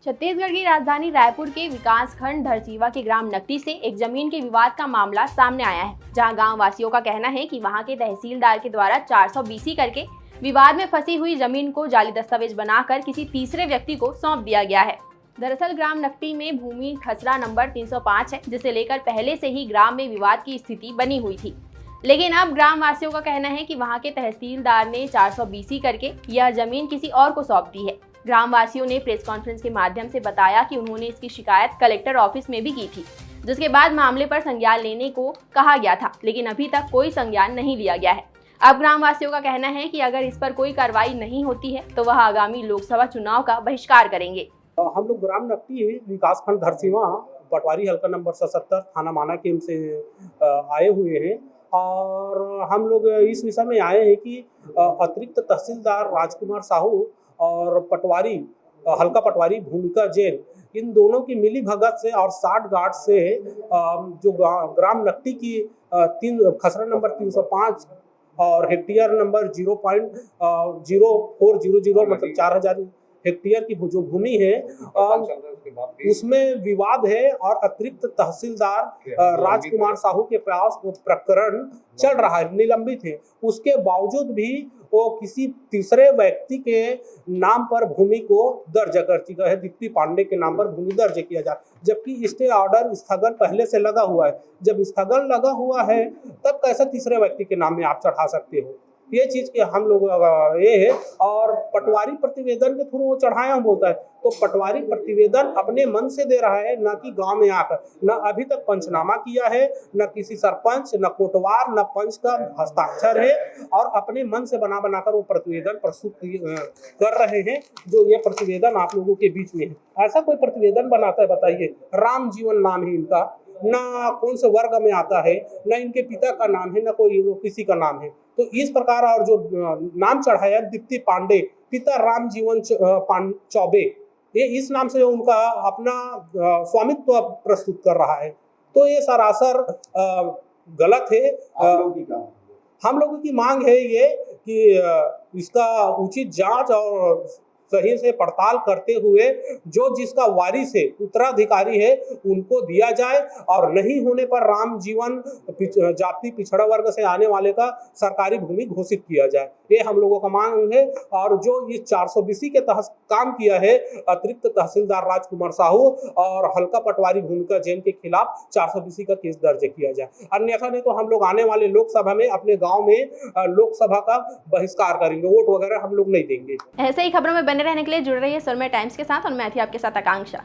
छत्तीसगढ़ की राजधानी रायपुर के विकासखंड धरसीवा के ग्राम नकटी से एक जमीन के विवाद का मामला सामने आया है, जहां गांव वासियों का कहना है कि वहां के तहसीलदार के द्वारा 420 करके विवाद में फंसी हुई जमीन को जाली दस्तावेज बनाकर किसी तीसरे व्यक्ति को सौंप दिया गया है। दरअसल ग्राम नकटी में भूमि खसरा नंबर 305 है, जिसे लेकर पहले से ही ग्राम में विवाद की स्थिति बनी हुई थी। लेकिन अब ग्राम वासियों का कहना है कि वहां के तहसीलदार ने 420 करके यह जमीन किसी और को सौंप दी है। ग्राम वासियों ने प्रेस कॉन्फ्रेंस के माध्यम से बताया कि उन्होंने इसकी शिकायत कलेक्टर ऑफिस में भी की थी, जिसके बाद मामले पर संज्ञान लेने को कहा गया था, लेकिन अभी तक कोई संज्ञान नहीं लिया गया है। अब ग्राम वासियों का कहना है कि अगर इस पर कोई कार्रवाई नहीं होती है तो वह आगामी लोकसभा चुनाव का बहिष्कार करेंगे। हम लोग ग्राम नकटी विकासखंड धरसीवा पटवारी हल्का नंबर 77 थाना माना केम से आए हुए हैं और हम लोग इस विषय में आए हैं कि अतिरिक्त तहसीलदार राजकुमार साहू और पटवारी हल्का पटवारी भूमिका जैन, इन दोनों की मिली भगत से और 60 गार्ड से जो ग्राम नकटी की खसरा नंबर 305 और हेक्टेयर नंबर 0.0400 मतलब 4000 हेक्टेयर की जो भूमि है उसमें विवाद है और अतिरिक्त तहसीलदार राजकुमार साहू के पास वो प्रकरण चल रहा है, निलंबित है। उसके बावजूद भी वो किसी तीसरे व्यक्ति के नाम पर भूमि को दर्ज कर चुका है, दीप्ति पांडे के नाम पर भूमि दर्ज किया जाए, जबकि स्टे ऑर्डर स्थगन पहले से लगा हुआ है। जब स्थगन लगा हुआ है तब कैसे तीसरे व्यक्ति के नाम में आप चढ़ा सकते हो? ये चीज के हम लोग ये है। और पटवारी प्रतिवेदन के थ्रू वो चढ़ाया बोलता है, तो पटवारी प्रतिवेदन अपने मन से दे रहा है, न कि गांव में आकर। न अभी तक पंचनामा किया है, न किसी सरपंच, न कोटवार, न पंच का हस्ताक्षर है और अपने मन से बना बनाकर वो प्रतिवेदन प्रस्तुत कर रहे हैं। जो ये प्रतिवेदन आप लोगों के बीच में है, ऐसा कोई प्रतिवेदन बनाता है बताइए? राम जीवन नाम है इनका, ना कौन से वर्ग में आता है, ना इनके पिता का नाम है, ना कोई किसी का नाम है। तो इस प्रकार और जो नाम चढ़ाया दीप्ति पांडे, पिता राम जीवन चौबे, ये इस नाम से उनका अपना स्वामित्व प्रस्तुत कर रहा है। तो ये सरासर गलत है। हम लोगों की मांग है ये कि इसका उचित जांच और सही से पड़ताल करते हुए जो जिसका वारिस है, उत्तराधिकारी है, उनको दिया जाए और नहीं होने पर राम जीवन जाति पिछड़ा वर्ग से आने वाले का सरकारी भूमि घोषित किया जाए। ये हम लोगों का मांग है। और जो इस 420 के तहत काम किया है अतिरिक्त तहसीलदार राजकुमार साहू और हल्का पटवारी भूमिका जैन के खिलाफ 420 का केस दर्ज किया जाए, अन्यथा नहीं तो हम लोग आने वाले लोकसभा में अपने गाँव में लोकसभा का बहिष्कार करेंगे, वोट वगैरह हम लोग नहीं देंगे। ऐसे ही खबरों में बने रहने के लिए जुड़ रहिए सुरमे टाइम्स के साथ और मैं थी आपके साथ आकांक्षा।